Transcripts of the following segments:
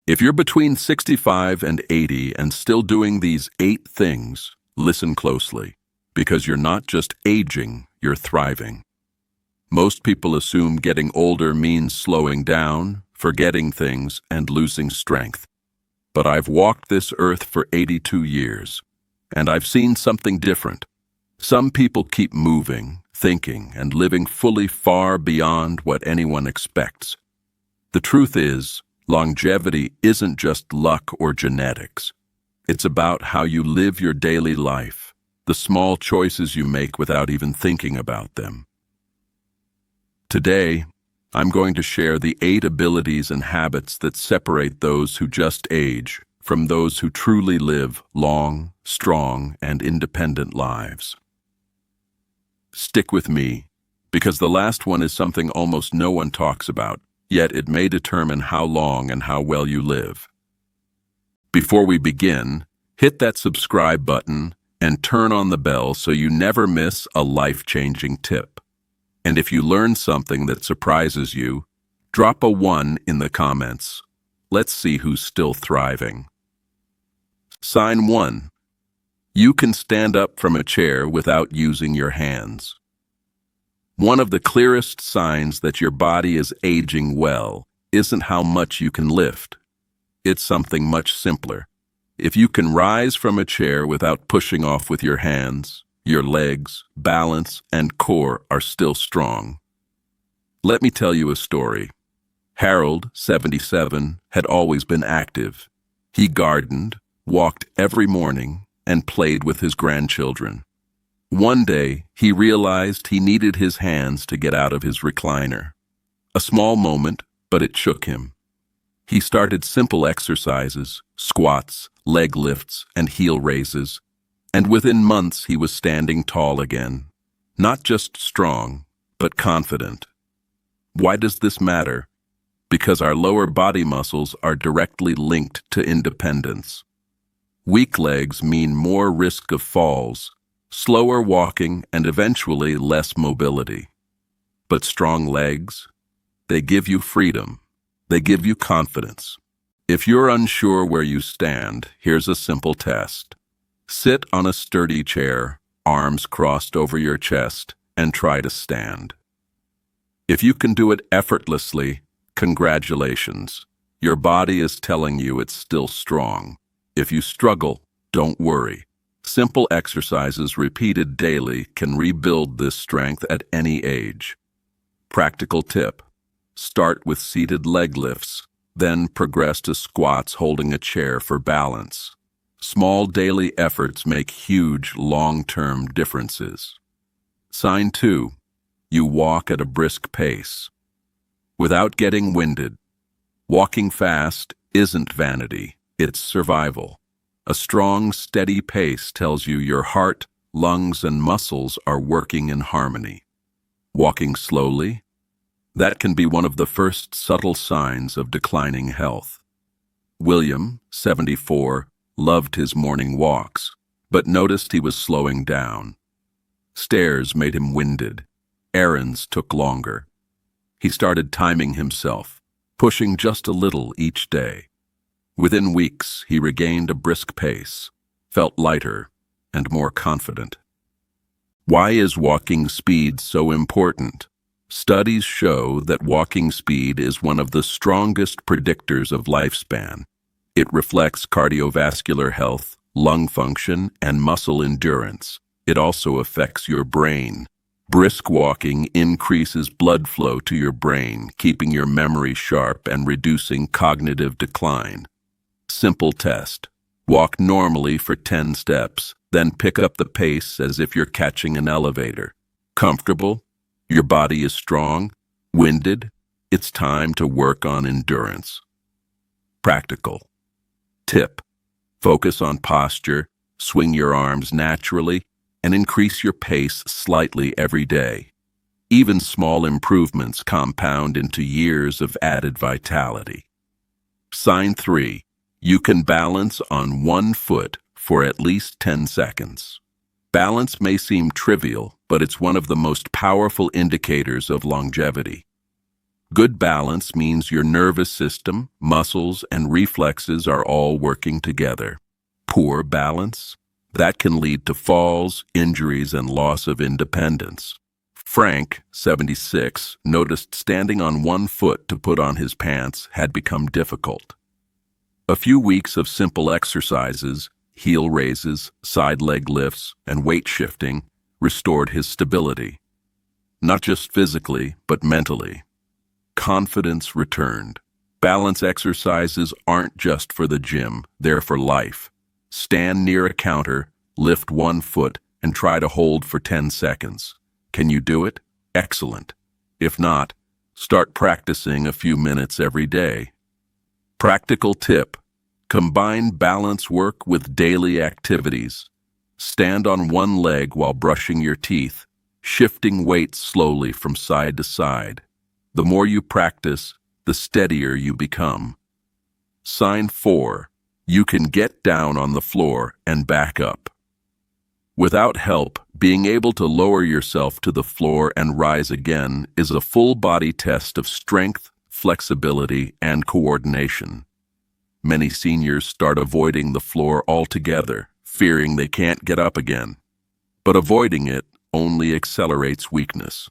If you're between 65 and 80 and still doing these 8 things, listen closely, because you're not just aging, you're thriving. Most people assume getting older means slowing down, forgetting things, and losing strength. But I've walked this earth for 82 years, and I've seen something different. Some people keep moving, thinking, and living fully far beyond what anyone expects. The truth is, longevity isn't just luck or genetics. It's about how you live your daily life, the small choices you make without even thinking about them. Today, I'm going to share the 8 abilities and habits that separate those who just age from those who truly live long, strong, and independent lives. Stick with me, because the last one is something almost no one talks about, yet it may determine how long and how well you live. Before we begin, hit that subscribe button and turn on the bell so you never miss a life-changing tip. And if you learn something that surprises you, drop a 1 in the comments. Let's see who's still thriving. Sign 1. You can stand up from a chair without using your hands. One of the clearest signs that your body is aging well isn't how much you can lift. It's something much simpler. If you can rise from a chair without pushing off with your hands, your legs, balance, and core are still strong. Let me tell you a story. Harold, 77, had always been active. He gardened, walked every morning, and played with his grandchildren. One day, he realized he needed his hands to get out of his recliner. A small moment, but it shook him. He started simple exercises, squats, leg lifts, and heel raises, and within months he was standing tall again. Not just strong, but confident. Why does this matter? Because our lower body muscles are directly linked to independence. Weak legs mean more risk of falls, slower walking, and eventually less mobility. But strong legs, they give you freedom. They give you confidence. If you're unsure where you stand, here's a simple test. Sit on a sturdy chair, arms crossed over your chest, and try to stand. If you can do it effortlessly, congratulations. Your body is telling you it's still strong. If you struggle, don't worry. Simple exercises repeated daily can rebuild this strength at any age. Practical tip. Start with seated leg lifts, then progress to squats holding a chair for balance. Small daily efforts make huge long-term differences. Sign 2. You walk at a brisk pace. Without getting winded. Walking fast isn't vanity. It's survival. A strong, steady pace tells you your heart, lungs, and muscles are working in harmony. Walking slowly? That can be one of the first subtle signs of declining health. William, 74, loved his morning walks, but noticed he was slowing down. Stairs made him winded. Errands took longer. He started timing himself, pushing just a little each day. Within weeks, he regained a brisk pace, felt lighter, and more confident. Why is walking speed so important? Studies show that walking speed is one of the strongest predictors of lifespan. It reflects cardiovascular health, lung function, and muscle endurance. It also affects your brain. Brisk walking increases blood flow to your brain, keeping your memory sharp and reducing cognitive decline. Simple test. Walk normally for 10 steps, then pick up the pace as if you're catching an elevator. Comfortable? Your body is strong? Winded? It's time to work on endurance. Practical. Tip. Focus on posture, swing your arms naturally, and increase your pace slightly every day. Even small improvements compound into years of added vitality. Sign 3. You can balance on one foot for at least 10 seconds. Balance may seem trivial, but it's one of the most powerful indicators of longevity. Good balance means your nervous system, muscles, and reflexes are all working together. Poor balance? That can lead to falls, injuries, and loss of independence. Frank, 76, noticed standing on one foot to put on his pants had become difficult. A few weeks of simple exercises, heel raises, side leg lifts, and weight shifting, restored his stability. Not just physically, but mentally. Confidence returned. Balance exercises aren't just for the gym, they're for life. Stand near a counter, lift one foot, and try to hold for 10 seconds. Can you do it? Excellent. If not, start practicing a few minutes every day. Practical tip: combine balance work with daily activities. Stand on one leg while brushing your teeth, shifting weights slowly from side to side. The more you practice, the steadier you become. Sign 4. You can get down on the floor and back up. Without help, being able to lower yourself to the floor and rise again is a full-body test of strength, flexibility, and coordination. Many seniors start avoiding the floor altogether, fearing they can't get up again. But avoiding it only accelerates weakness.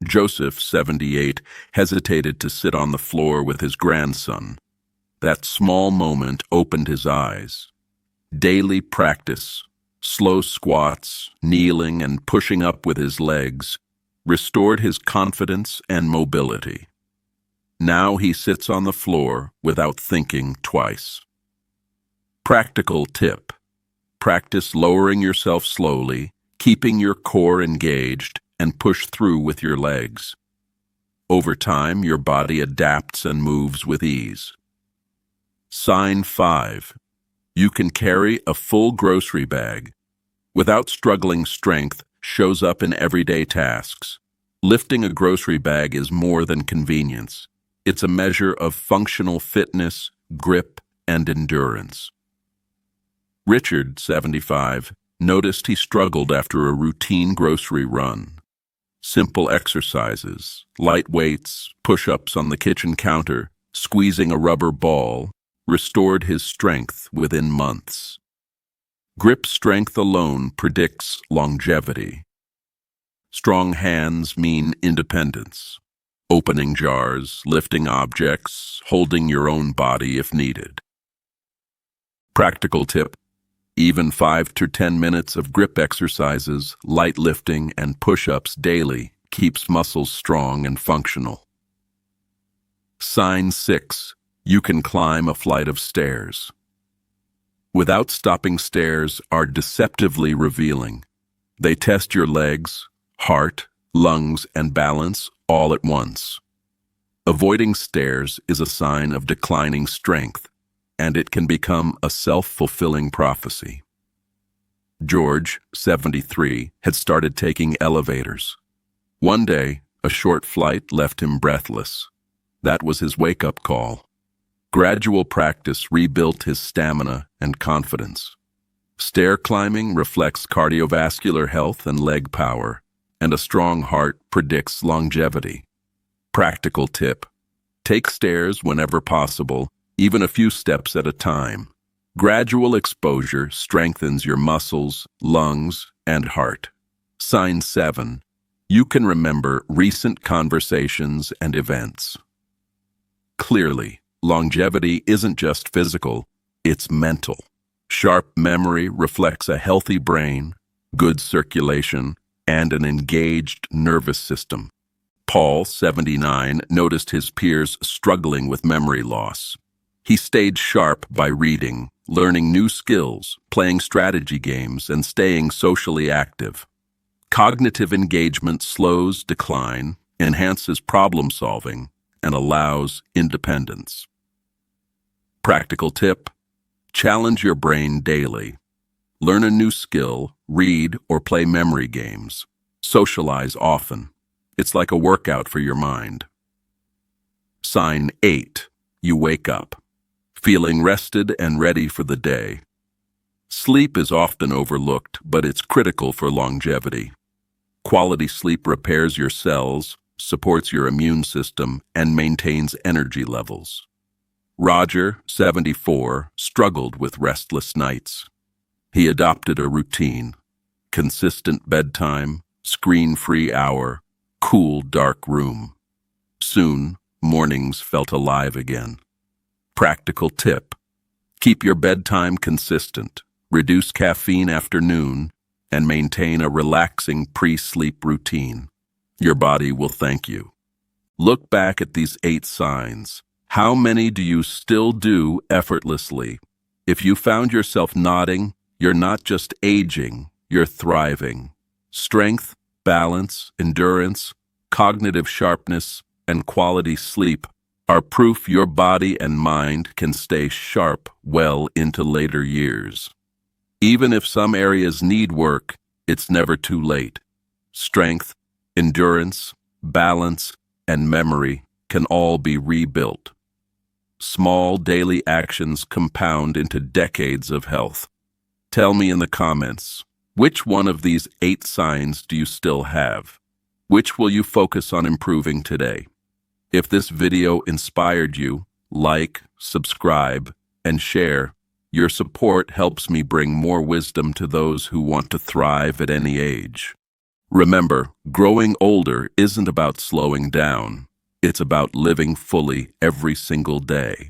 Joseph, 78, hesitated to sit on the floor with his grandson. That small moment opened his eyes. Daily practice, slow squats, kneeling, and pushing up with his legs, restored his confidence and mobility. Now he sits on the floor without thinking twice. Practical tip: practice lowering yourself slowly, keeping your core engaged, and push through with your legs. Over time, your body adapts and moves with ease. Sign 5. You can carry a full grocery bag. Without struggling, strength shows up in everyday tasks. Lifting a grocery bag is more than convenience. It's a measure of functional fitness, grip, and endurance. Richard, 75, noticed he struggled after a routine grocery run. Simple exercises, light weights, push-ups on the kitchen counter, squeezing a rubber ball, restored his strength within months. Grip strength alone predicts longevity. Strong hands mean independence. Opening jars, lifting objects, holding your own body if needed. Practical tip: even 5 to 10 minutes of grip exercises, light lifting, and push-ups daily keeps muscles strong and functional. Sign 6. You can climb a flight of stairs. Without stopping, stairs are deceptively revealing. They test your legs, heart, lungs, and balance all at once. Avoiding stairs is a sign of declining strength, and it can become a self-fulfilling prophecy. George, 73, had started taking elevators. One day, a short flight left him breathless. That was his wake-up call. Gradual practice rebuilt his stamina and confidence. Stair climbing reflects cardiovascular health and leg power, and a strong heart predicts longevity. Practical tip: take stairs whenever possible, even a few steps at a time. Gradual exposure strengthens your muscles, lungs, and heart. Sign 7. You can remember recent conversations and events. Clearly, longevity isn't just physical, it's mental. Sharp memory reflects a healthy brain, good circulation, and an engaged nervous system. Paul, 79, noticed his peers struggling with memory loss. He stayed sharp by reading, learning new skills, playing strategy games, and staying socially active. Cognitive engagement slows decline, enhances problem solving, and allows independence. Practical tip: challenge your brain daily. Learn a new skill, read, or play memory games. Socialize often. It's like a workout for your mind. Sign 8. You wake up, feeling rested and ready for the day. Sleep is often overlooked, but it's critical for longevity. Quality sleep repairs your cells, supports your immune system, and maintains energy levels. Roger, 74, struggled with restless nights. He adopted a routine: consistent bedtime, screen-free hour, cool, dark room. Soon, mornings felt alive again. Practical tip: keep your bedtime consistent, reduce caffeine after noon, and maintain a relaxing pre-sleep routine. Your body will thank you. Look back at these 8 signs. How many do you still do effortlessly? If you found yourself nodding, you're not just aging, you're thriving. Strength, balance, endurance, cognitive sharpness, and quality sleep are proof your body and mind can stay sharp well into later years. Even if some areas need work, it's never too late. Strength, endurance, balance, and memory can all be rebuilt. Small daily actions compound into decades of health. Tell me in the comments, which one of these 8 signs do you still have? Which will you focus on improving today? If this video inspired you, like, subscribe, and share. Your support helps me bring more wisdom to those who want to thrive at any age. Remember, growing older isn't about slowing down. It's about living fully every single day.